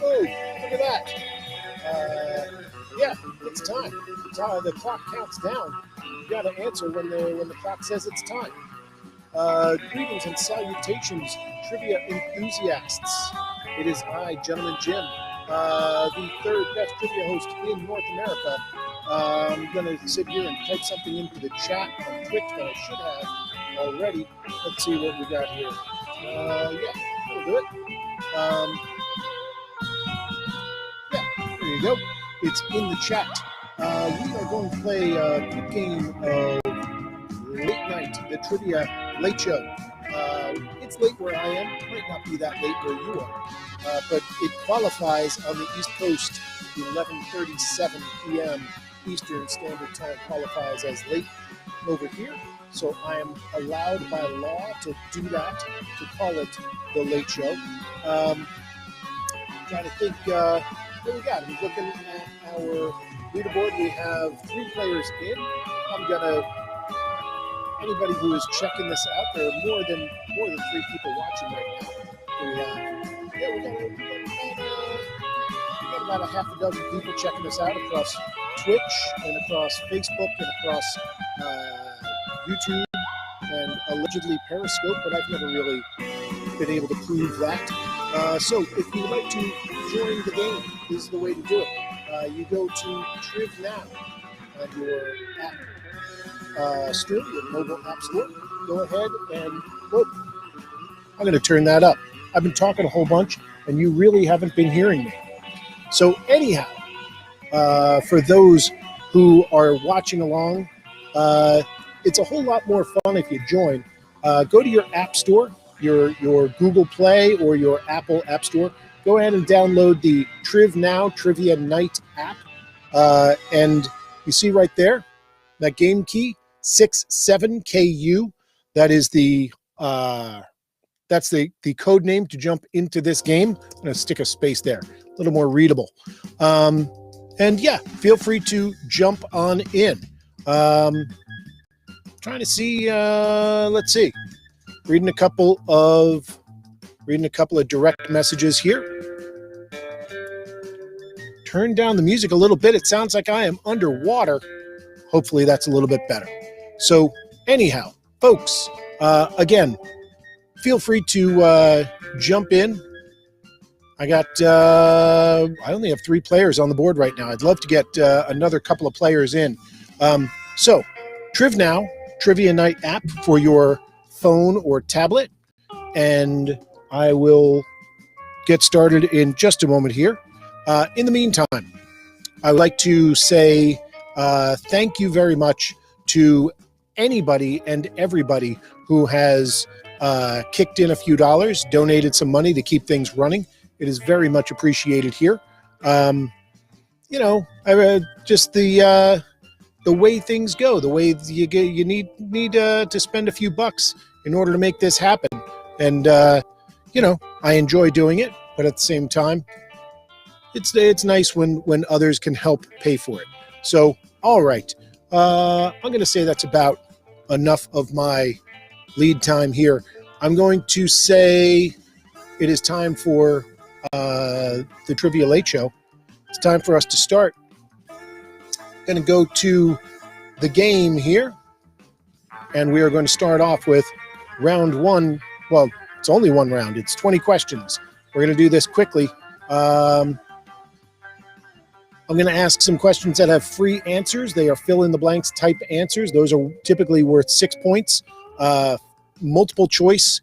Oh, look at that. Yeah, it's time. The clock counts down. You got to answer when the clock says it's time. Greetings and salutations, trivia enthusiasts. It is I, Gentleman Jim, the third best trivia host in North America. I'm going to sit here and type something into the chat on Twitch that I should have already. Let's see what we got here. Yeah, that'll do it. Yeah, there you go. It's in the chat. We are going to play a quick game of Late Night, the Trivia Late Show. It's late where I am. It might not be that late where you are. But it qualifies on the East Coast, 11:37 p.m. Eastern Standard Time qualifies as late over here. So I am allowed by law to do that, to call it the Late Show. Trying to think, what we got? I'm looking at our leaderboard. We have 3 players in. I'm gonna. Anybody who is checking this out, there are more than 3 people watching right now. We got about a half a dozen people checking us out across Twitch and across Facebook and across YouTube and allegedly Periscope, but I've never really been able to prove that. So if you'd like to join the game, this is the way to do it. You go to Triv Now on your app store, your mobile app store. Go ahead and I'm going to turn that up. I've been talking a whole bunch, and you really haven't been hearing me. So anyhow, for those who are watching along, it's a whole lot more fun if you join. Go to your app store, your Google Play or your Apple App Store. Go ahead and download the Triv Now Trivia Night app. And you see right there, that game key, 67KU. That is that's the code name to jump into this game. I'm going to stick a space there, a little more readable. And yeah, feel free to jump on in. Trying to see, let's see, reading a couple of direct messages here. Turn down the music a little bit. It sounds like I am underwater. Hopefully that's a little bit better. So anyhow, folks, again, feel free to jump in. I only have 3 players on the board right now. I'd love to get another couple of players in. So Triv Now, Trivia Night app for your phone or tablet. And I will get started in just a moment here. In the meantime, I would like to say thank you very much to anybody and everybody who has kicked in a few dollars, donated some money to keep things running. It is very much appreciated here. Just the way things go, the way you need to spend a few bucks in order to make this happen. And I enjoy doing it, but at the same time, it's nice when others can help pay for it. So, all right, I'm going to say that's about enough of my lead time here. I'm going to say it is time for the Trivia Late Show. It's time for us to start. I'm going to go to the game here, and we are going to start off with round 1. Well, it's only one round. It's 20 questions. We're going to do this quickly. I'm going to ask some questions that have free answers. They are fill-in-the-blanks type answers. Those are typically worth 6 points. Multiple choice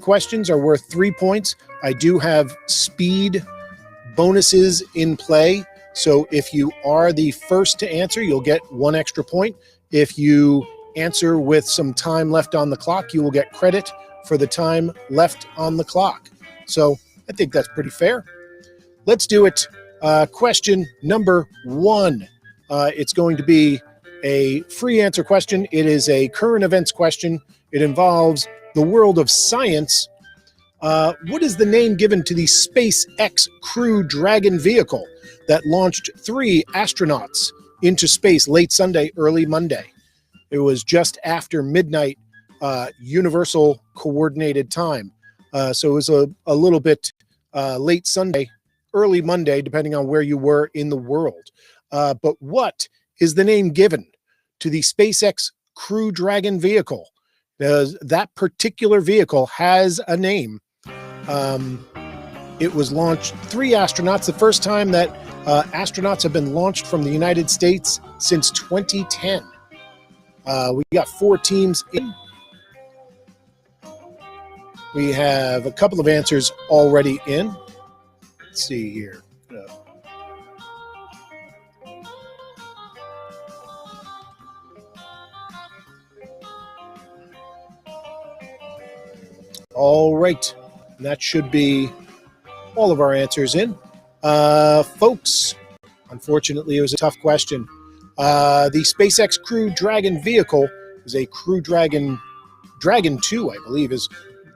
questions are worth 3 points. I do have speed bonuses in play. So if you are the first to answer, you'll get 1 extra point. If you answer with some time left on the clock, you will get credit for the time left on the clock. So I think that's pretty fair. Let's do it. Question number 1. It's going to be a free answer question. It is a current events question. It involves the world of science. What is the name given to the SpaceX Crew Dragon vehicle that launched 3 astronauts into space late Sunday, early Monday? It was just after midnight Universal Coordinated Time. So it was a little bit late Sunday, early Monday, depending on where you were in the world. But what is the name given to the SpaceX Crew Dragon vehicle? That particular vehicle has a name. It was launched 3 astronauts, the first time that astronauts have been launched from the United States since 2010. We got 4 teams in. We have a couple of answers already in. Let's see here. All right. And that should be all of our answers in. Folks, unfortunately, it was a tough question. The SpaceX Crew Dragon vehicle is a Crew Dragon 2, I believe, is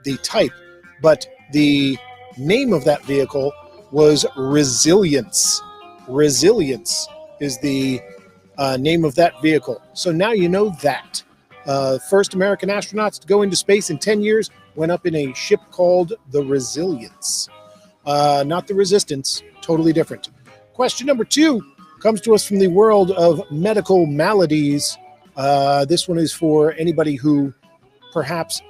the type. But the name of that vehicle was Resilience. Resilience is the name of that vehicle. So now you know that. First American astronauts to go into space in 10 years went up in a ship called the Resilience. Not the Resistance, totally different. Question number 2 comes to us from the world of medical maladies. This one is for anybody who perhaps,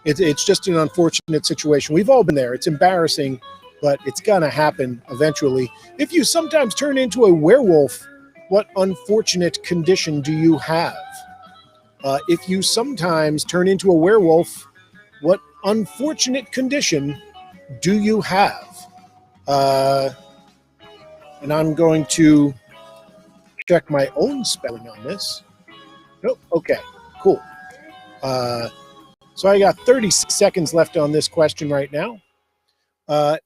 it's just an unfortunate situation. We've all been there. It's embarrassing, but it's going to happen eventually. If you sometimes turn into a werewolf, what unfortunate condition do you have? If you sometimes turn into a werewolf, what unfortunate condition do you have? And I'm going to check my own spelling on this. Nope. Okay, cool. So I got 30 seconds left on this question right now.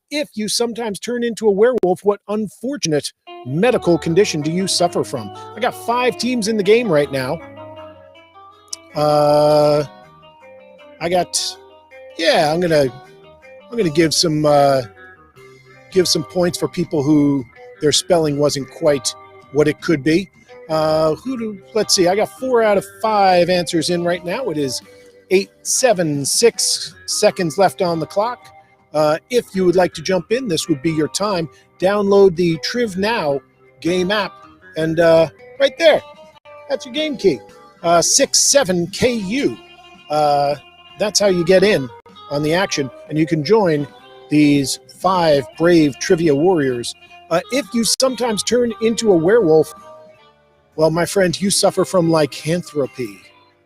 If you sometimes turn into a werewolf, what unfortunate medical condition do you suffer from? I got 5 teams in the game right now. I'm gonna give some points for people who their spelling wasn't quite what it could be. Let's see. I got 4 out of 5 answers in right now. It is 8:76 seconds left on the clock. If you would like to jump in, this would be your time. Download the Triv Now game app, and right there, that's your game key. 67KU. That's how you get in on the action, and you can join these 5 brave trivia warriors. If you sometimes turn into a werewolf, well, my friend, you suffer from lycanthropy.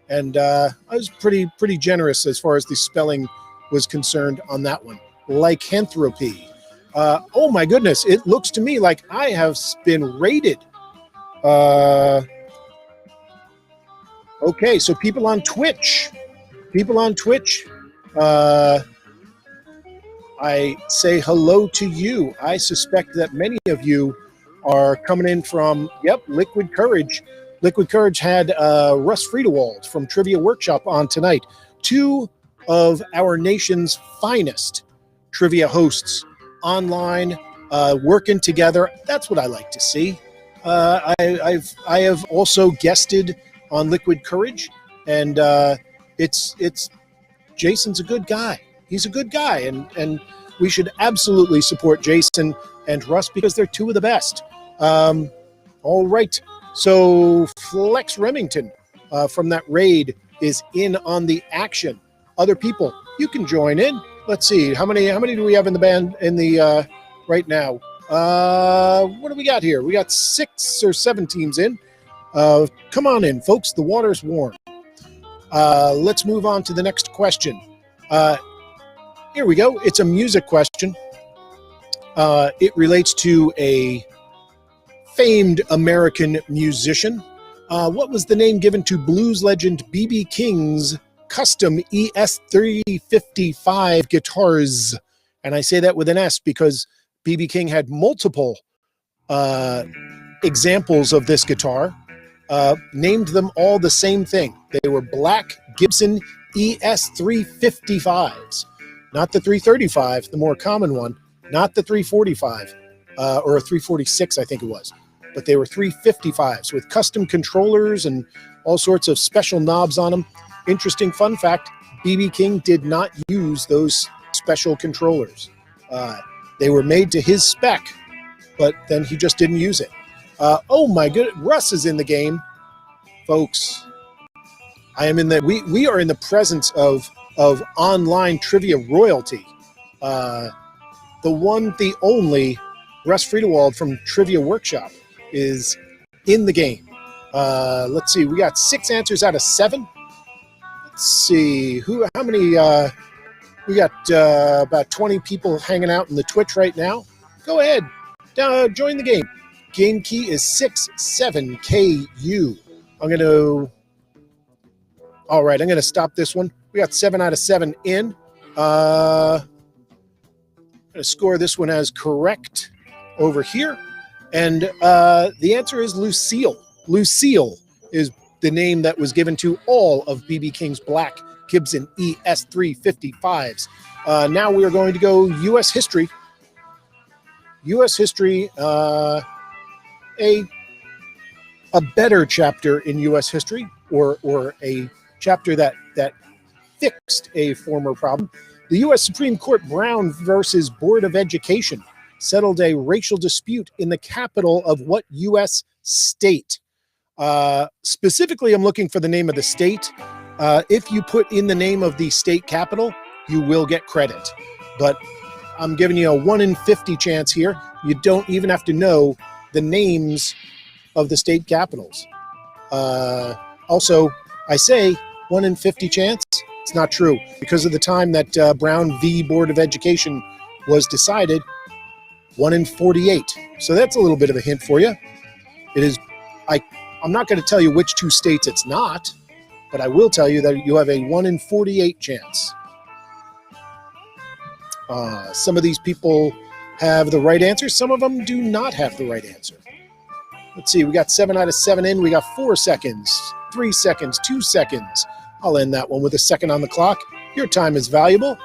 And I was pretty generous as far as the spelling was concerned on that one. Lycanthropy. Oh my goodness, it looks to me like I have been raided. Okay, so people on Twitch, I say hello to you. I suspect that many of you are coming in from, Liquid Courage. Liquid Courage had Russ Friedewald from Trivia Workshop on tonight. 2 of our nation's finest trivia hosts online, working together. That's what I like to see. I have also guested on Liquid Courage, and it's Jason's a good guy. He's a good guy, and we should absolutely support Jason and Russ because they're 2 of the best. All right. So Flex Remington from that raid is in on the action. Other people, you can join in. Let's see, how many do we have in the band in the right now? What do we got here? We got 6 or 7 teams in. Come on in, folks. The water's warm. Let's move on to the next question. Here we go. It's a music question. It relates to a famed American musician. What was the name given to blues legend B.B. King's custom ES-355 guitars? And I say that with an S because B.B. King had multiple examples of this guitar, named them all the same thing. They were black Gibson ES-355s, not the 335, the more common one, not the 345, or a 346, I think it was. But they were 355s with custom controllers and all sorts of special knobs on them. Interesting fun fact, B.B. King did not use those special controllers. They were made to his spec, but then he just didn't use it. Oh my goodness, Russ is in the game, folks. I am in the. We are in the presence of online trivia royalty. The one, the only, Russ Friedewald from Trivia Workshop is in the game. Let's see, we got 6 answers out of 7. Let's see, how many, we got about 20 people hanging out in the Twitch right now. Go ahead, join the game. Game key is 67KU. All right, I'm going to stop this one. We got 7 out of 7 in. I'm going to score this one as correct over here. And the answer is Lucille. Lucille is the name that was given to all of B.B. King's black Gibson ES355s. Now we are going to go U.S. history. U.S. history, a better chapter in U.S. history, or a chapter that fixed a former problem. The U.S. Supreme Court Brown versus Board of Education settled a racial dispute in the capital of what U.S. state? Specifically, I'm looking for the name of the state. If you put in the name of the state capital, you will get credit. But I'm giving you a 1 in 50 chance here. You don't even have to know the names of the state capitals. Also, I say 1 in 50 chance. It's not true. Because of the time that Brown v. Board of Education was decided, 1 in 48. So that's a little bit of a hint for you. It is. I'm not going to tell you which 2 states it's not, but I will tell you that you have a 1 in 48 chance. Some of these people have the right answer. Some of them do not have the right answer. Let's see. We got 7 out of 7 in. We got 4 seconds, 3 seconds, 2 seconds. I'll end that one with a second on the clock. Your time is valuable.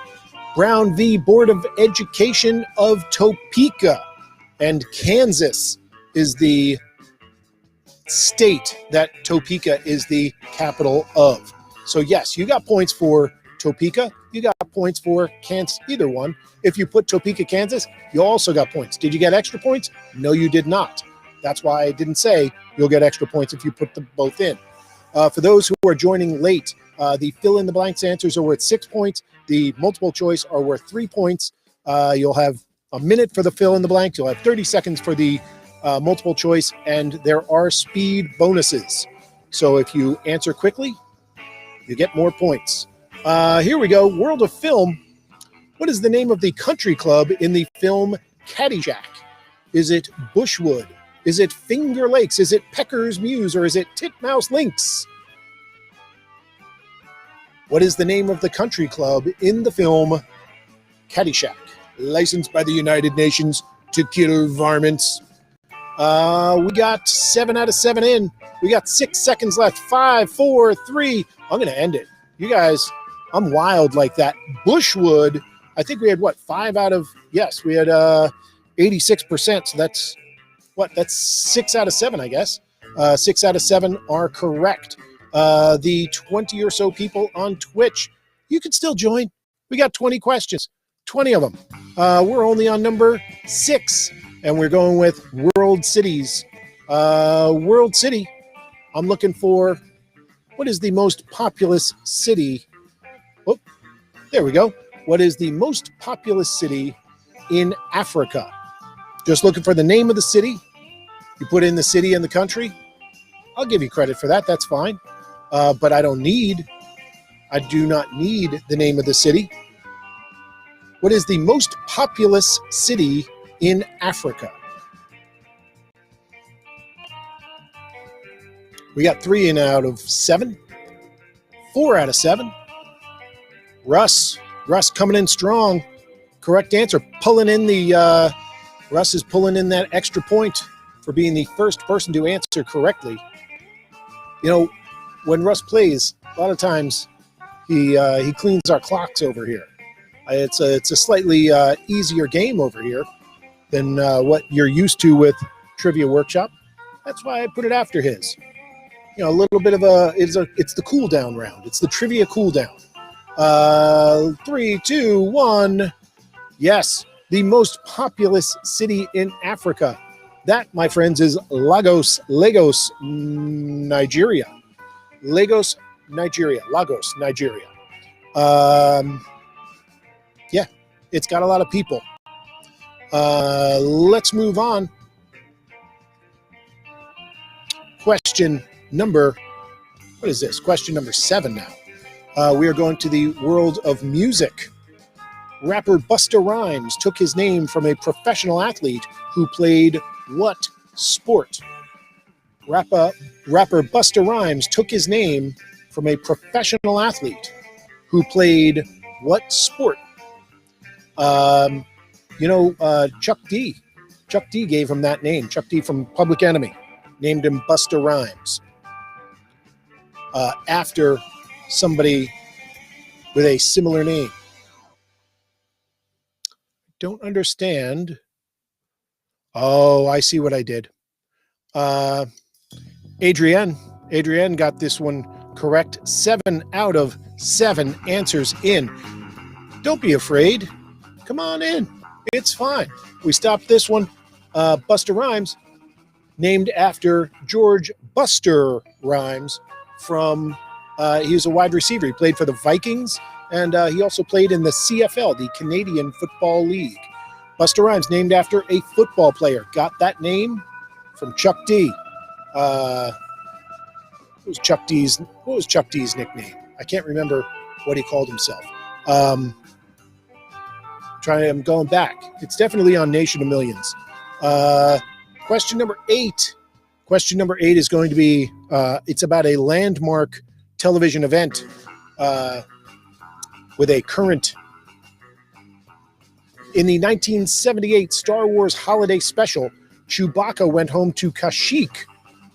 Brown v. Board of Education of Topeka and Kansas is the state that Topeka is the capital of. So yes, you got points for Topeka. You got points for Kansas, either one. If you put Topeka, Kansas, you also got points. Did you get extra points? No, you did not. That's why I didn't say you'll get extra points if you put them both in. For those who are joining late, the fill-in-the-blanks answers are worth 6 points. The multiple choice are worth 3 points. You'll have a minute for the fill-in-the-blank. You'll have 30 seconds for the multiple choice, and there are speed bonuses. So if you answer quickly, you get more points. Here we go. World of Film. What is the name of the country club in the film Caddyshack? Is it Bushwood? Is it Finger Lakes? Is it Pecker's Mews? Or is it Titmouse Links? What is the name of the country club in the film Caddyshack? Licensed by the United Nations to kill varmints. We got 7 out of 7 in. We got 6 seconds left. 5, 4, 3. I'm going to end it. You guys, I'm wild like that. Bushwood, I think we had, 5 out of, yes, we had 86%. So that's, that's 6 out of 7, I guess. 6 out of 7 are correct. The 20 or so people on Twitch, you can still join. We got 20 questions, 20 of them. We're only on number 6, and we're going with world cities. World city, I'm looking for, what is the most populous city? Oh, there we go. What is the most populous city in Africa? Just looking for the name of the city. You put in the city and the country. I'll give you credit for that. That's fine. But I do not need the name of the city. What is the most populous city in Africa? We got 3 in out of 7. 4 out of 7. Russ coming in strong. Correct answer. Russ is pulling in that extra point for being the first person to answer correctly. You know, when Russ plays, a lot of times he cleans our clocks over here. It's a slightly easier game over here than what you're used to with Trivia Workshop. That's why I put it after his. You know, a little bit of it's the cool down round. It's the trivia cool down. Three, two, one. Yes, the most populous city in Africa. That, my friends, is Lagos, Nigeria. Lagos, Nigeria. Yeah, it's got a lot of people. Let's move on. Question number 7 now. We are going to the world of music. Rapper Busta Rhymes took his name from a professional athlete who played what sport? Rapper Busta Rhymes took his name from a professional athlete who played what sport? Chuck D. Chuck D gave him that name. Chuck D from Public Enemy named him Busta Rhymes after somebody with a similar name. Don't understand. Oh, I see what I did. Adrienne got this one correct. 7 out of 7 answers in. Don't be afraid. Come on in. It's fine. We stopped this one. Busta Rhymes, named after George Buster Rhymes from, he was a wide receiver. He played for the Vikings, and he also played in the CFL, the Canadian Football League. Busta Rhymes, named after a football player. Got that name from Chuck D. What was Chuck D's nickname? I can't remember what he called himself. I'm going back. It's definitely on Nation of Millions. Question number 8. Question number 8 is going to be, it's about a landmark television event with a current. In the 1978 Star Wars Holiday Special, Chewbacca went home to Kashyyyk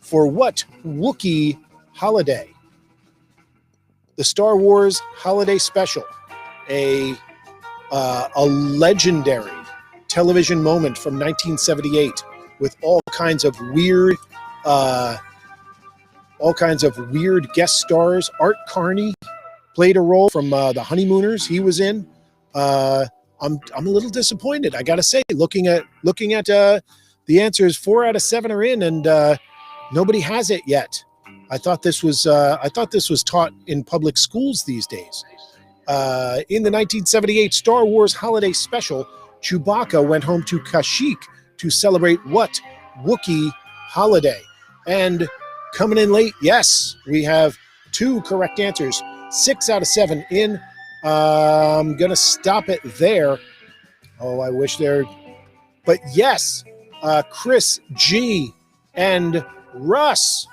for what Wookiee holiday? The Star Wars Holiday Special, a legendary television moment from 1978 with all kinds of weird guest stars. Art Carney played a role from The Honeymooners. He was in. I'm a little disappointed, I gotta say. Looking at the answers, 4 out of 7 are in, and nobody has it yet. I thought this was taught in public schools these days. In the 1978 Star Wars Holiday Special, Chewbacca went home to Kashyyyk to celebrate what Wookiee holiday? And coming in late, yes, we have 2 correct answers. 6 out of 7 in. I'm going to stop it there. Oh, I wish there. But yes, Chris G and Russ,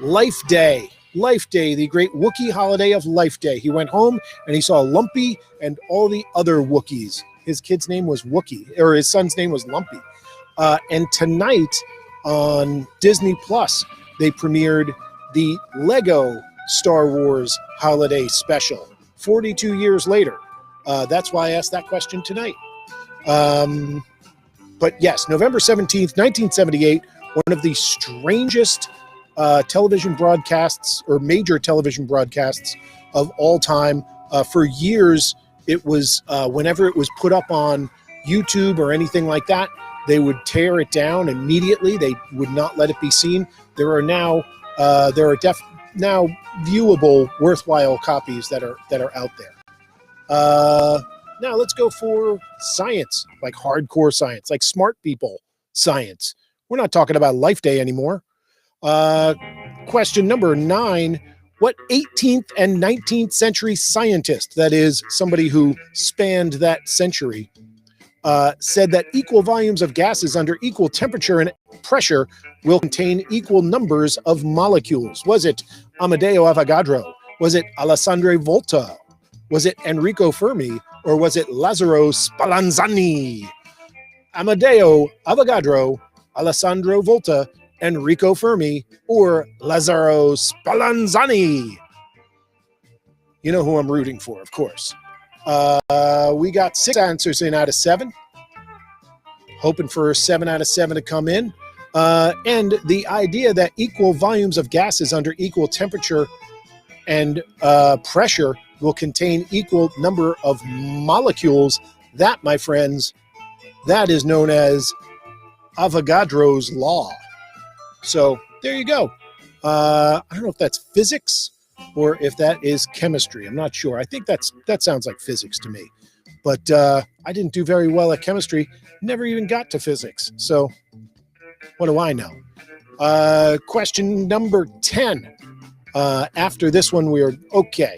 Life Day, the great Wookiee holiday of Life Day. He went home and he saw Lumpy and all the other Wookiees. His kid's name was Wookiee, or his son's name was Lumpy. And tonight on Disney Plus, they premiered the Lego Star Wars Holiday Special. 42 years later. That's why I asked that question tonight. But yes, November 17th, 1978, one of the strangest television broadcasts or major television broadcasts of all time. For years, it was whenever it was put up on YouTube or anything like that, they would tear it down immediately. They would not let it be seen. There are now viewable, worthwhile copies that are out there. Now let's go for science, like hardcore science, like smart people science. We're not talking about Life Day anymore. Question number 9. What 18th and 19th century scientist, that is somebody who spanned that century, said that equal volumes of gases under equal temperature and pressure will contain equal numbers of molecules? Was it Amedeo Avogadro? Was it Alessandro Volta? Was it Enrico Fermi? Or was it Lazzaro Spallanzani? Amedeo Avogadro, Alessandro Volta, Enrico Fermi, or Lazzaro Spallanzani? You know who I'm rooting for, of course. We got 6 answers in out of 7. Hoping for 7 out of 7 to come in. And the idea that equal volumes of gases under equal temperature and pressure will contain equal number of molecules. That, my friends, that is known as Avogadro's law. So there you go. I don't know if that's physics or if that is chemistry. I'm not sure. I think that sounds like physics to me. But I didn't do very well at chemistry. Never even got to physics. So what do I know? Question number 10. After this one, we're okay.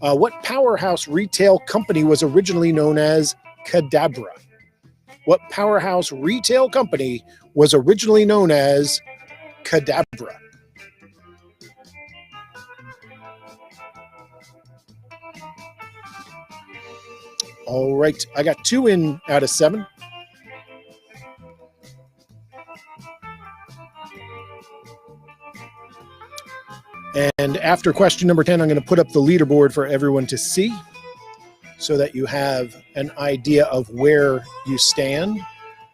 What powerhouse retail company was originally known as Cadabra? What powerhouse retail company was originally known as Cadabra? All right, I got 2 in out of 7. And after question number 10, I'm going to put up the leaderboard for everyone to see so that you have an idea of where you stand.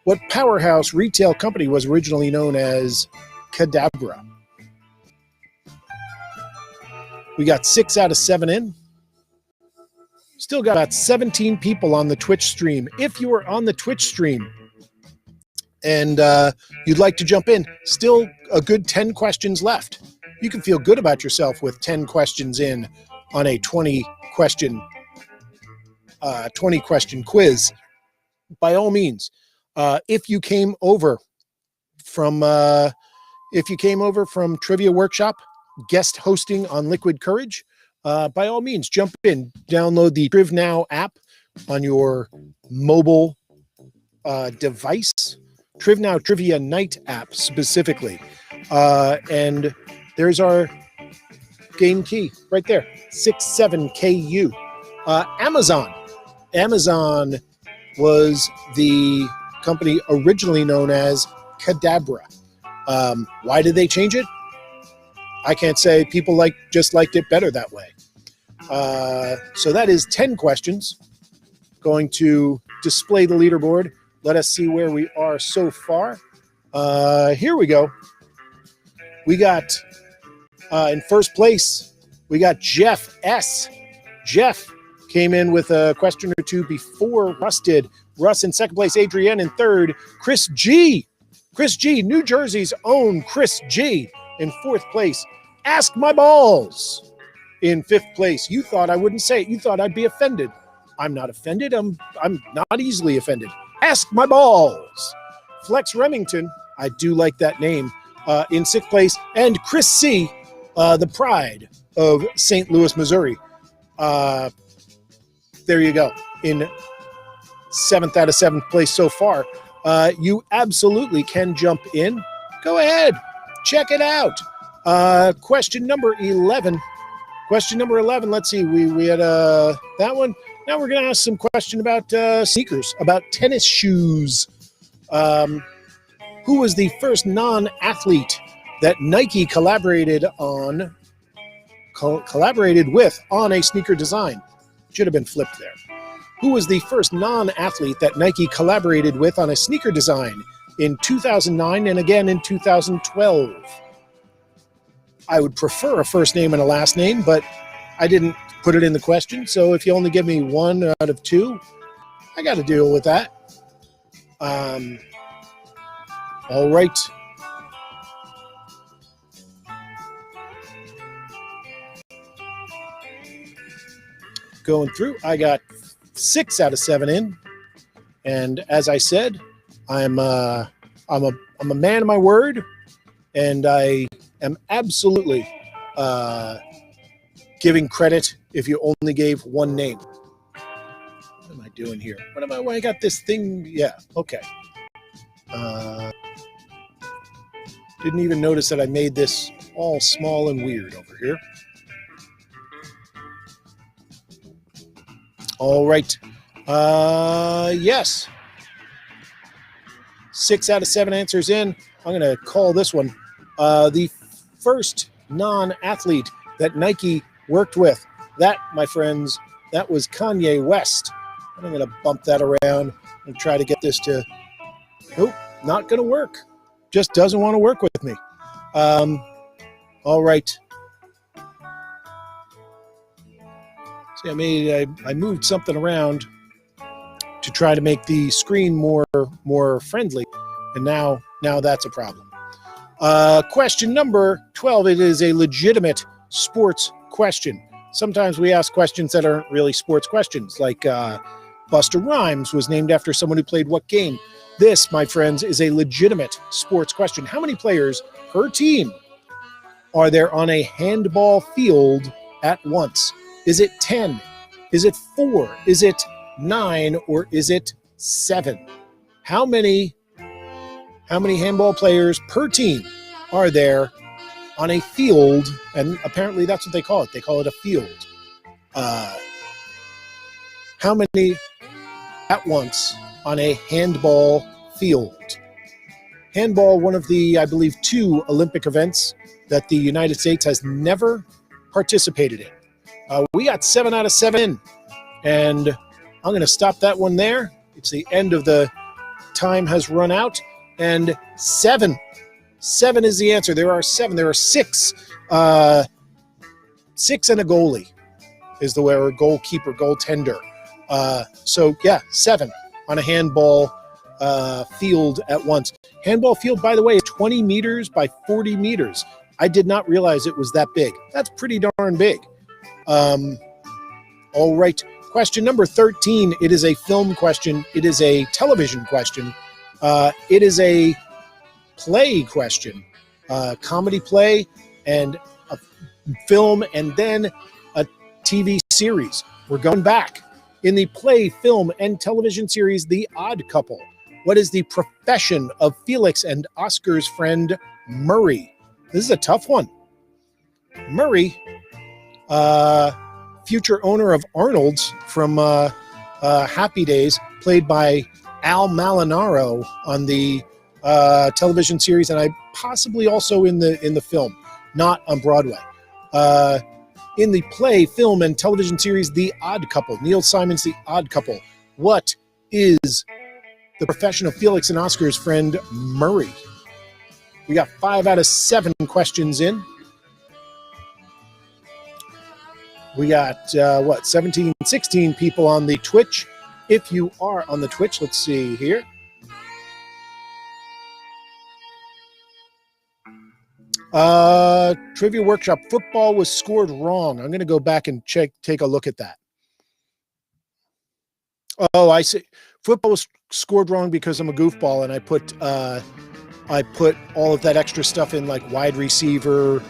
What powerhouse retail company was originally known as Cadabra? We got 6 out of 7 in. Still got about 17 people on the Twitch stream. If you are on the Twitch stream and you'd like to jump in, still a good 10 questions left. You can feel good about yourself with 10 questions in on a 20 question quiz. By all means, if you came over from Trivia Workshop, guest hosting on Liquid Courage, by all means, jump in, download the Triv Now app on your mobile device, Triv Now Trivia Night app specifically, and there's our game key right there, 67KU. Amazon was the company originally known as Cadabra. Why did they change it? I can't say. People just liked it better that way. So that is 10 questions. Going to display the leaderboard. Let us see where we are so far. Here we go. We got in first place, we got Jeff S. Jeff came in with a question or 2 before Russ did. Russ in second place, Adrienne in third, Chris G. Chris G, New Jersey's own Chris G in fourth place. Ask My Balls in fifth place. You thought I wouldn't say it. You thought I'd be offended. I'm not offended. I'm not easily offended. Ask My Balls. Flex Remington, I do like that name, in sixth place. And Chris C, the pride of St. Louis, Missouri. There you go. In 7th out of 7th place so far. You absolutely can jump in. Go ahead. Check it out. Question number 11. Question number 11. Let's see. We had that one. Now we're going to ask some question about sneakers, about tennis shoes. Who was the first non-athlete that Nike collaborated with on a sneaker design? Should have been flipped there. Who was the first non-athlete that Nike collaborated with on a sneaker design in 2009 and again in 2012? I would prefer a first name and a last name, but I didn't put it in the question. So if you only give me 1 out of 2, I got to deal with that. All right. Going through, I got 6 out of 7 in, and as I said, I'm a man of my word, and I am absolutely giving credit if you only gave one name. What am I doing here? I got this thing? Yeah, okay. Didn't even notice that I made this all small and weird over here. All right. Yes. 6 out of 7 answers in. I'm going to call this one the first non-athlete that Nike worked with. That, my friends, that was Kanye West. And I'm going to bump that around and try to get this to... Nope, not going to work. Just doesn't want to work with me. All right. See, I moved something around to try to make the screen more friendly, and now that's a problem. Question number 12. It is a legitimate sports question. Sometimes we ask questions that aren't really sports questions, like Busta Rhymes was named after someone who played what game? This, my friends, is a legitimate sports question. How many players per team are there on a handball field at once? Is it 10? Is it 4? Is it 9? Or is it 7? How many handball players per team are there on a field? And apparently that's what they call it. They call it a field. How many at once on a handball field? Handball, one of the, I believe, 2 Olympic events that the United States has never participated in. We got 7 out of 7, and I'm going to stop that one there. It's the end of the time has run out, and 7 is the answer. There are 7. There are 6. 6 and a goalie is the way, or goalkeeper, goaltender. So yeah, 7 on a handball field at once. Handball field, by the way, is 20 meters by 40 meters. I did not realize it was that big. That's pretty darn big. All right. Question number 13. It is a film question. It is a television question. It is a play question. Comedy play and a film and then a TV series. We're going back. In the play, film, and television series The Odd Couple, what is the profession of Felix and Oscar's friend Murray? This is a tough one. Murray, future owner of Arnold's from Happy Days, played by Al Malinaro on the television series, and I possibly also in the film, not on Broadway. In the play, film, and television series The Odd Couple, Neil Simon's The Odd Couple, what is the profession of Felix and Oscar's friend Murray? We got 5 out of 7 questions in. We got, 17, 16 people on the Twitch. If you are on the Twitch, let's see here. Trivia Workshop, football was scored wrong. I'm going to go back and take a look at that. Oh, I see. Football was scored wrong because I'm a goofball, and I put all of that extra stuff in, like wide receiver,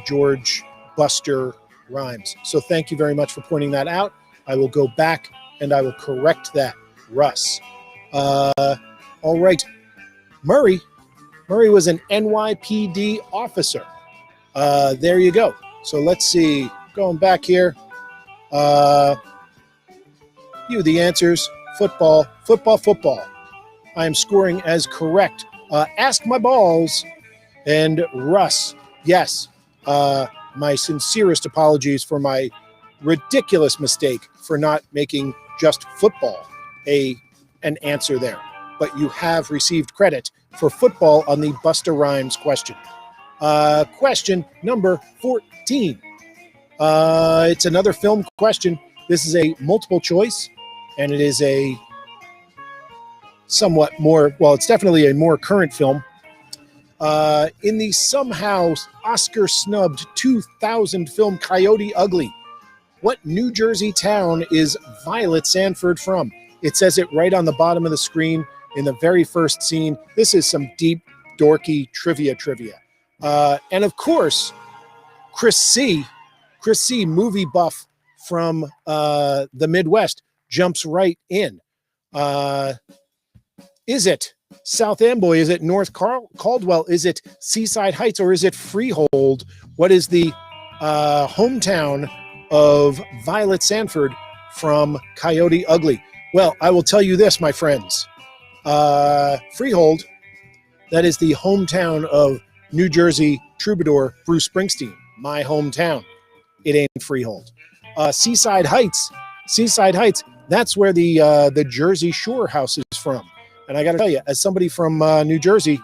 George, Buster Rhymes. So thank you very much for pointing that out. I will go back and I will correct that, Russ. All right. Murray was an NYPD officer. There you go. So let's see. Going back here. The answers. Football. I am scoring as correct. Ask my balls. And Russ. Yes. My sincerest apologies for my ridiculous mistake for not making just football an answer there. But you have received credit for football on the Busta Rhymes question. Question number 14. It's another film question. This is a multiple choice, and it is a somewhat more, well, it's definitely a more current film. In the somehow Oscar-snubbed 2000 film Coyote Ugly, what New Jersey town is Violet Sanford from? It says it right on the bottom of the screen in the very first scene. This is some deep, dorky trivia. And of course, Chris C., movie buff from the Midwest, jumps right in. Is it South Amboy? Is it North Caldwell? Is it Seaside Heights? Or is it Freehold? What is the hometown of Violet Sanford from Coyote Ugly? Well, I will tell you this, my friends. Freehold, that is the hometown of New Jersey troubadour Bruce Springsteen, my hometown. It ain't Freehold. Seaside Heights, that's where the Jersey Shore house is from. And I got to tell you, as somebody from New Jersey,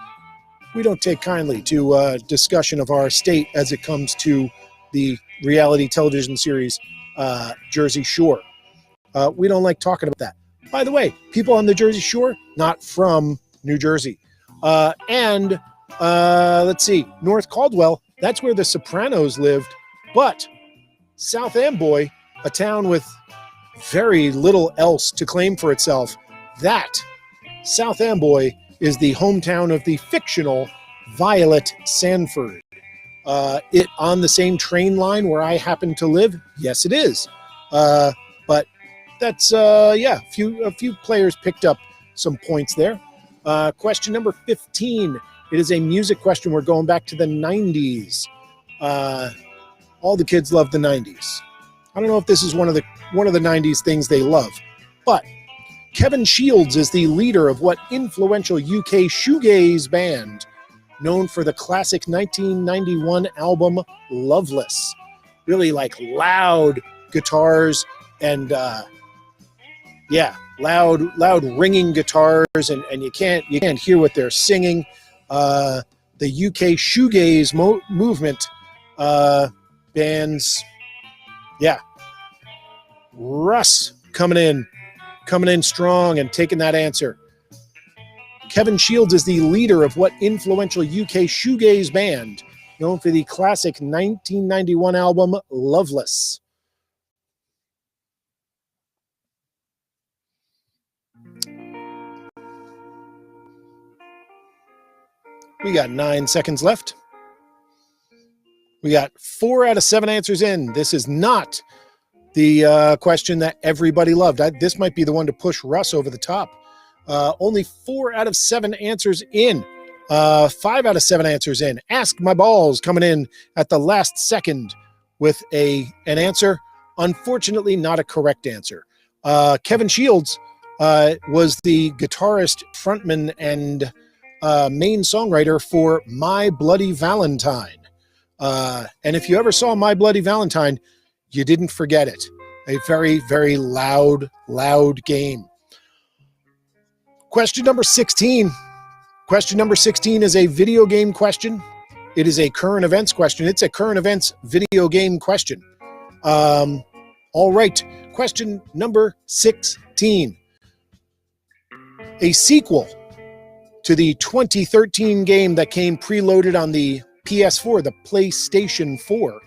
we don't take kindly to discussion of our state as it comes to the reality television series Jersey Shore. We don't like talking about that. By the way, people on the Jersey Shore, not from New Jersey. And let's see, North Caldwell, that's where the Sopranos lived. But South Amboy, a town with very little else to claim for itself, that South Amboy is the hometown of the fictional Violet Sanford. It on the same train line where I happen to live? Yes, it is. But that's, a few players picked up some points there. Question number 15. It is a music question. We're going back to the 90s. All the kids love the 90s. I don't know if this is one of the 90s things they love, but Kevin Shields is the leader of what influential UK shoegaze band known for the classic 1991 album Loveless. Really like loud guitars and loud ringing guitars, and you can't hear what they're singing. The UK shoegaze movement bands, Russ coming in strong and taking that answer. Kevin Shields is the leader of what influential UK shoegaze band known for the classic 1991 album Loveless? We got 9 seconds left. We got 4 out of 7 answers in. This is not the question that everybody loved. This might be the one to push Russ over the top. Only 4 out of 7 answers in. 5 out of 7 answers in. Ask My Balls coming in at the last second with an answer. Unfortunately, not a correct answer. Kevin Shields was the guitarist, frontman, and main songwriter for My Bloody Valentine. And if you ever saw My Bloody Valentine, you didn't forget it. A very, very loud game. Question number 16. Question number 16 is a video game question. It is a current events question. It's a current events video game question. All right. Question number 16. A sequel to the 2013 game that came preloaded on the PS4, the PlayStation 4.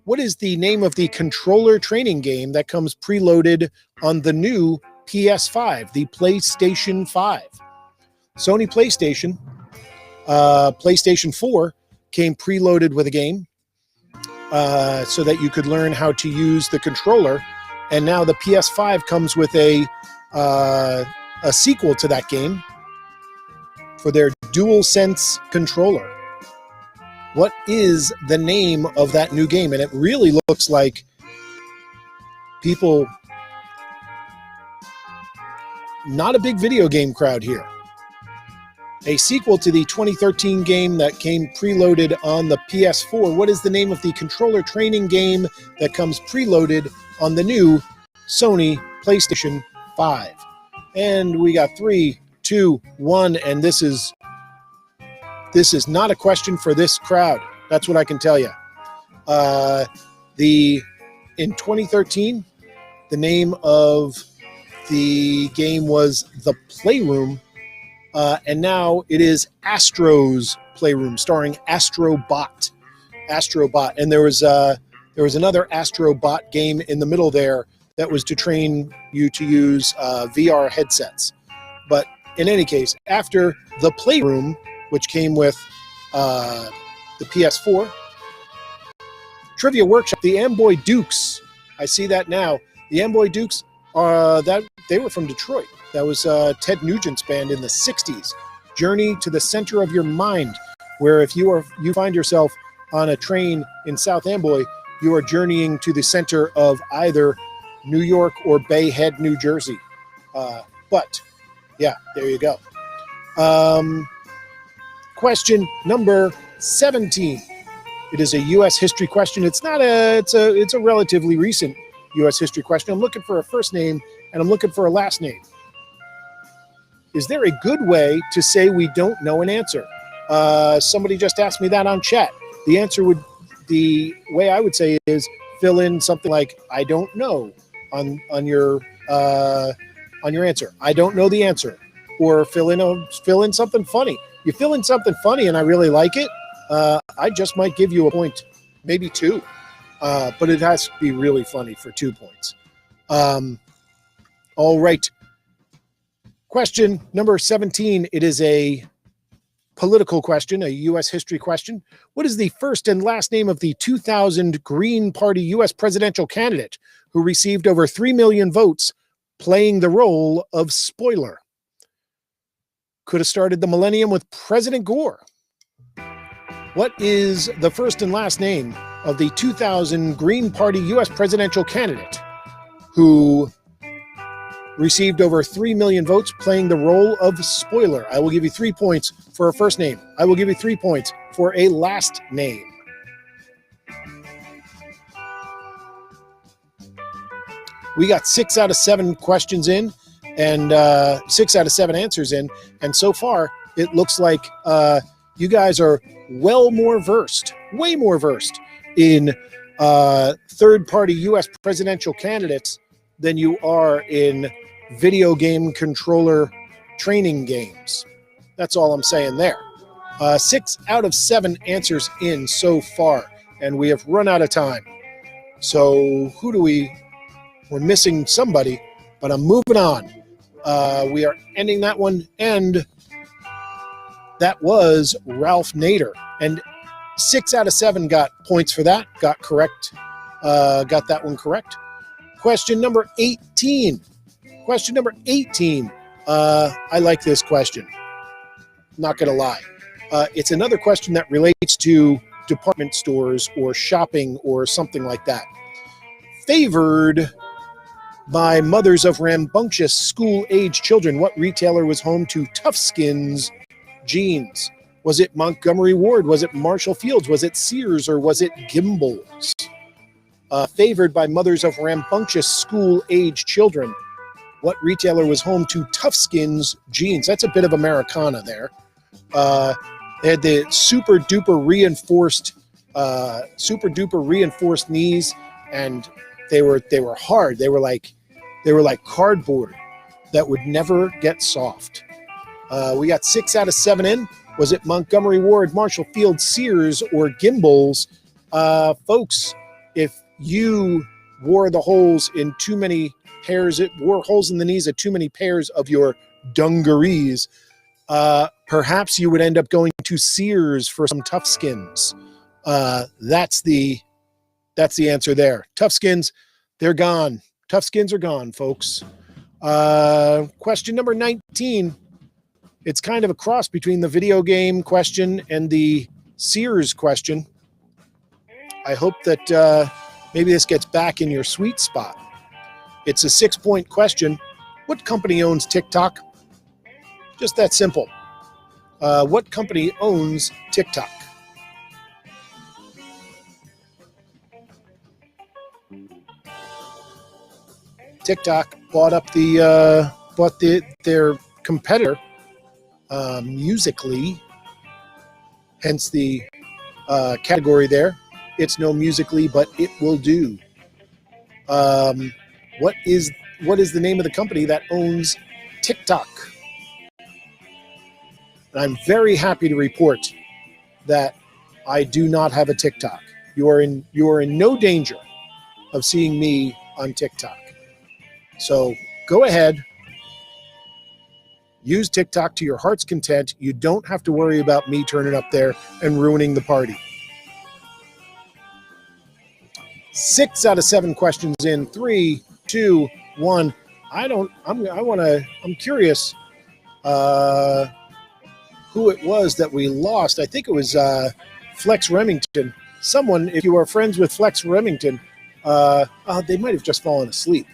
What is the name of the controller training game that comes preloaded on the new PS5, the PlayStation 5? Sony PlayStation, PlayStation 4 came preloaded with a game so that you could learn how to use the controller. And now the PS5 comes with a sequel to that game for their DualSense controller. What is the name of that new game? And it really looks like people, not a big video game crowd here. A sequel to the 2013 game that came preloaded on the PS4. What is the name of the controller training game that comes preloaded on the new Sony PlayStation 5? And we got 3, 2, 1, and this is not a question for this crowd. That's what I can tell you. In 2013, the name of the game was The Playroom, and now it is Astro's Playroom, starring Astrobot. And there was another Astrobot game in the middle there that was to train you to use VR headsets. But in any case, after The Playroom, which came with the PS4. Trivia Workshop, the Amboy Dukes. I see that now. The Amboy Dukes, they were from Detroit. That was Ted Nugent's band in the 60s. Journey to the Center of Your Mind, where if you find yourself on a train in South Amboy, you are journeying to the center of either New York or Bay Head, New Jersey. But, yeah, there you go. Question number 17. It is a U.S. history question. It's a relatively recent U.S. history question. I'm looking for a first name and I'm looking for a last name. Is there a good way to say we don't know an answer? Somebody just asked me that on chat. The way I would say is fill in something like "I don't know" on your answer. I don't know the answer, or fill in something funny. You fill in something funny, and I really like it. I just might give you a point, maybe two, but it has to be really funny for 2 points. All right. Question number 17. It is a political question, a U.S. history question. What is the first and last name of the 2000 Green Party U.S. presidential candidate who received over 3 million votes playing the role of spoiler? Could have started the millennium with President Gore. What is the first and last name of the 2000 Green Party U.S. presidential candidate who received over 3 million votes playing the role of spoiler? I will give you 3 points for a first name. I will give you 3 points for a last name. We got 6 out of 7 questions in and 6 out of 7 answers in. And so far, it looks like you guys are way more versed in third-party U.S. presidential candidates than you are in video game controller training games. That's all I'm saying there. 6 out of 7 answers in so far, and we have run out of time. So we're missing somebody, but I'm moving on. We are ending that one, and that was Ralph Nader. And 6 out of 7 got points for that, got that one correct. Question number 18. I like this question. Not going to lie. It's another question that relates to department stores or shopping or something like that. Favored by mothers of rambunctious school-age children, what retailer was home to Toughskins jeans? Was it Montgomery Ward? Was it Marshall Fields? Was it Sears? Or was it Gimbels? Favored by mothers of rambunctious school-age children, what retailer was home to Toughskins jeans? That's a bit of Americana there. They had the super duper reinforced knees, and they were hard. They were like cardboard that would never get soft. We got 6 out of 7 in. Was it Montgomery Ward, Marshall Fields, Sears, or Gimbels? Folks, if you wore holes in the knees of too many pairs of your dungarees, perhaps you would end up going to Sears for some Toughskins. That's the answer there. Toughskins, they're gone. Toughskins are gone, folks. Question number 19. It's kind of a cross between the video game question and the Sears question. I hope that maybe this gets back in your sweet spot. It's a 6-point question. What company owns TikTok? Just that simple. What company owns TikTok? TikTok bought up their competitor, Musical.ly, hence the category there. It's no Musical.ly, but it will do. What is the name of the company that owns TikTok? And I'm very happy to report that I do not have a TikTok. You are in no danger of seeing me on TikTok. So go ahead, use TikTok to your heart's content. You don't have to worry about me turning up there and ruining the party. 6 out of 7 questions in. 3, 2, 1. I'm curious who it was that we lost. I think it was Flex Remington. Someone, if you are friends with Flex Remington, they might have just fallen asleep.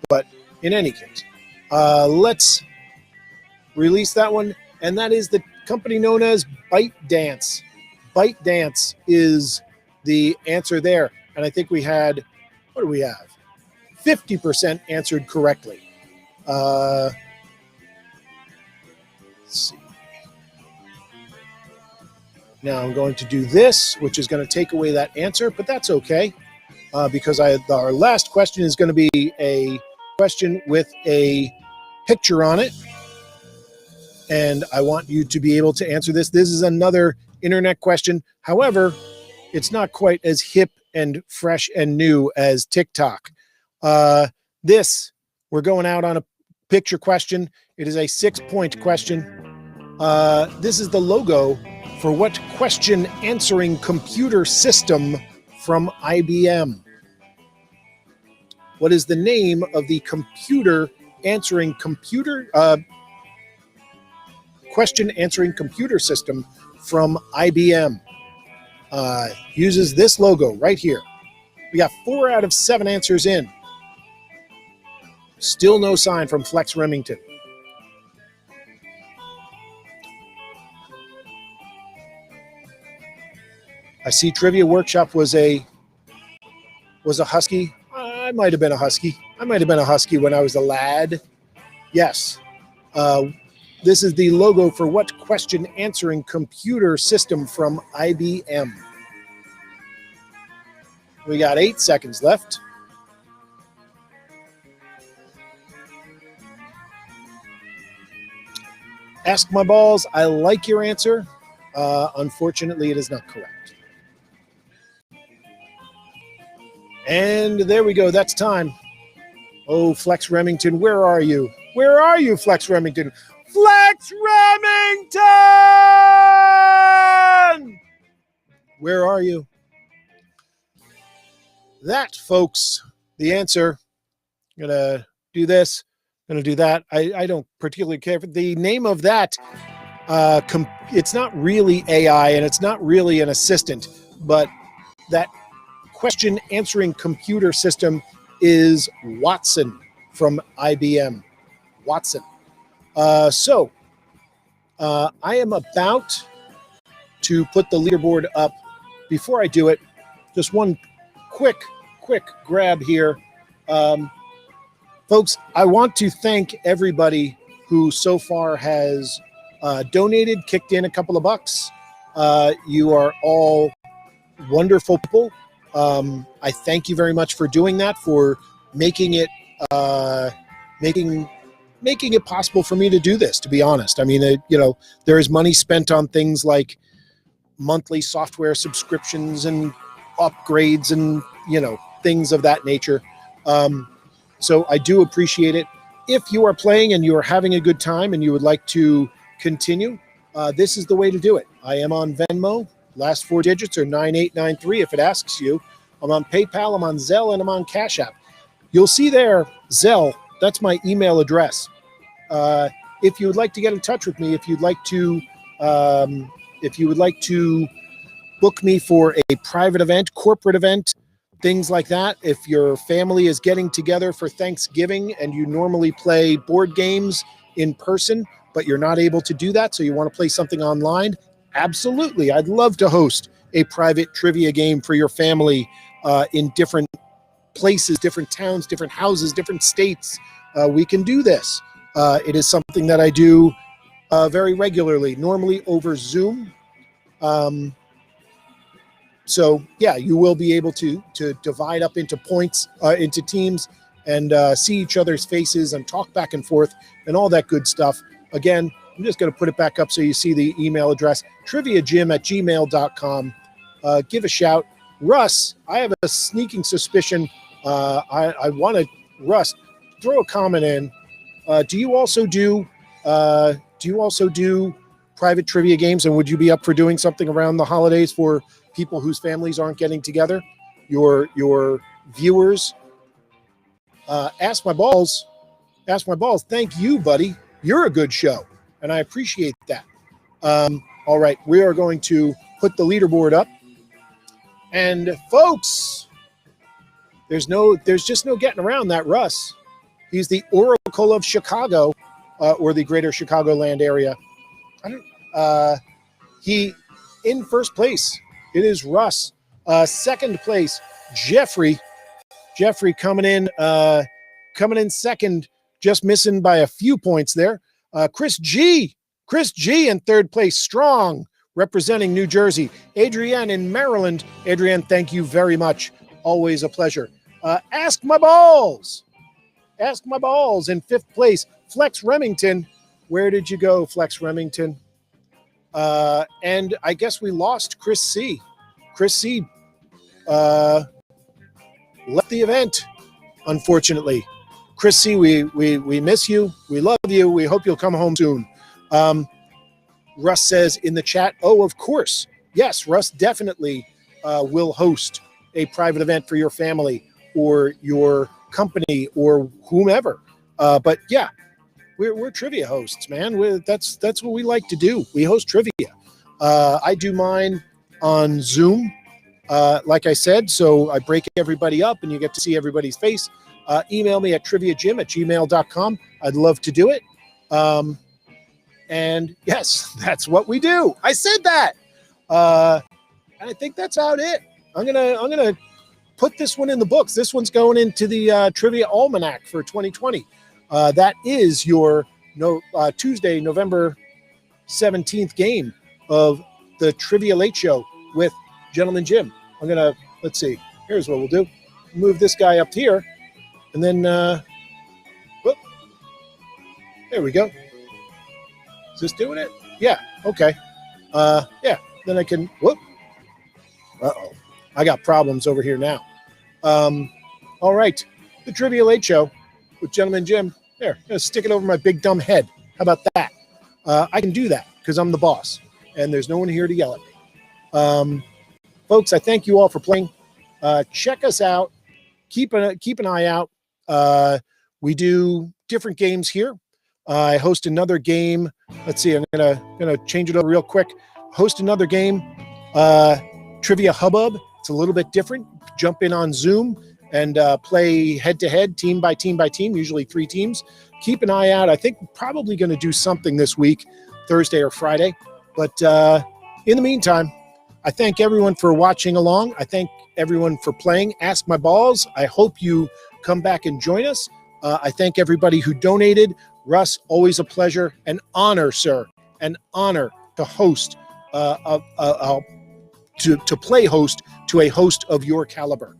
But in any case, let's release that one. And that is the company known as ByteDance. ByteDance is the answer there. And I think we had, what do we have? 50% answered correctly. Let's see. Now I'm going to do this, which is going to take away that answer, but that's okay. because our last question is going to be a question with a picture on it. And I want you to be able to answer this. This is another internet question. However, it's not quite as hip and fresh and new as TikTok. We're going out on a picture question. It is a 6-point question. This is the logo for what question answering computer system from IBM? What is the name of the question answering computer system from IBM? Uses this logo right here. We got 4 out of 7 answers in. Still no sign from Flex Remington. I see Trivia Workshop was a husky. I might have been a husky. I might have been a husky when I was a lad. Yes. This is the logo for what question answering computer system from IBM? We got 8 seconds left. Ask my balls. I like your answer. Unfortunately, it is not correct. And there we go. That's time. Oh, Flex Remington, where are you? Where are you, Flex Remington? Flex Remington! Where are you? That, folks, the answer. I'm going to do this. I'm going to do that. I don't particularly care for the name of that. It's not really AI, and it's not really an assistant, but that question answering computer system is Watson from IBM. Watson. I am about to put the leaderboard up. Before I do it, just one quick grab here. Folks, I want to thank everybody who so far has donated, kicked in a couple of bucks. You are all wonderful people. I thank you very much for doing that, for making it making it possible for me to do this, to be honest. I mean, there is money spent on things like monthly software subscriptions and upgrades and, things of that nature. So I do appreciate it. If you are playing and you are having a good time and you would like to continue, this is the way to do it. I am on Venmo. Last 4 digits are 9893 if it asks you. I'm on PayPal, I'm on Zelle, and I'm on Cash App. You'll see there, Zelle, that's my email address. If you would like to get in touch with me, if you would like to book me for a private event, corporate event, things like that. If your family is getting together for Thanksgiving and you normally play board games in person, but you're not able to do that, so you want to play something online, absolutely. I'd love to host a private trivia game for your family in different places, different towns, different houses, different states. We can do this. It is something that I do very regularly, normally over Zoom. So yeah, you will be able to divide up into points, into teams, and see each other's faces and talk back and forth and all that good stuff. Again, I'm just going to put it back up so you see the email address, triviajim@gmail.com. Give a shout. Russ, I have a sneaking suspicion. I want to, Russ, throw a comment in. Do you also do private trivia games, and would you be up for doing something around the holidays for people whose families aren't getting together? Your viewers. Ask my balls. Thank you, buddy. You're a good show, and I appreciate that. All right, we are going to put the leaderboard up, and folks, there's just no getting around that Russ. He's the Oracle of Chicago, or the greater Chicagoland area. He in first place. It is Russ. Second place, Jeffrey. Jeffrey coming in second, just missing by a few points there. Chris G in third place, strong, representing New Jersey. Adrienne in Maryland. Adrienne, thank you very much. always a pleasure. Ask My Balls. Ask My Balls in 5th place. Flex Remington. Where did you go, Flex Remington? And I guess we lost Chris C. Chris C. Left the event, unfortunately. Chris C., we miss you. We love you. We hope you'll come home soon. Russ says in the chat, oh, of course. Yes, Russ definitely will host a private event for your family or your company or whomever. But yeah, we're trivia hosts, man. That's what we like to do. We host trivia. I do mine on Zoom, like I said, so I break everybody up and you get to see everybody's face. Email me at triviajim@gmail.com. I'd love to do it. And yes, that's what we do. I said that. And I think that's about it. I'm gonna put this one in the books. This one's going into the Trivia Almanac for 2020. That is your Tuesday, November 17th game of the Trivia Late Show with Gentleman Jim. Let's see. Here's what we'll do. Move this guy up here, and then, whoop. There we go. Is this doing it? Yeah. Okay. Yeah. Then I can. Whoop. Uh-oh. I got problems over here now. All right. The Trivia Late Show with Gentleman Jim. There. I'm gonna stick it over my big dumb head. How about that? I can do that because I'm the boss, and there's no one here to yell at me. Folks, I thank you all for playing. Check us out. Keep an eye out. We do different games here. I host another game. Let's see. I'm gonna change it over real quick. Host another game. Trivia Hubbub. It's a little bit different. Jump in on Zoom and play head-to-head, team by team by team, usually 3 teams. Keep an eye out. I think we're probably going to do something this week, Thursday or Friday. But in the meantime, I thank everyone for watching along. I thank everyone for playing Ask My Balls. I hope you come back and join us. I thank everybody who donated. Russ, always a pleasure. An honor, sir. An honor to host, to play host to a host of your caliber.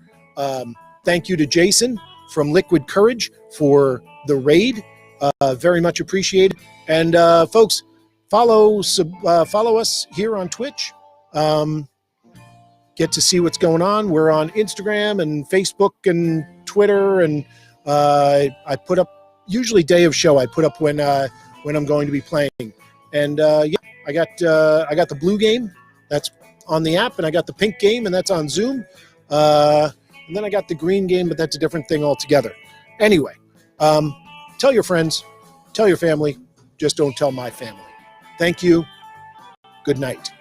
Thank you to Jason from Liquid Courage for the raid. Very much appreciated. And folks, follow us here on Twitch. Get to see what's going on. We're on Instagram and Facebook and Twitter, and I put up usually day of show. I put up when I'm going to be playing. And yeah, I got the blue game that's on the app, and I got the pink game, and that's on Zoom. And then I got the green game, but that's a different thing altogether. Anyway, tell your friends, tell your family, just don't tell my family. Thank you. Good night.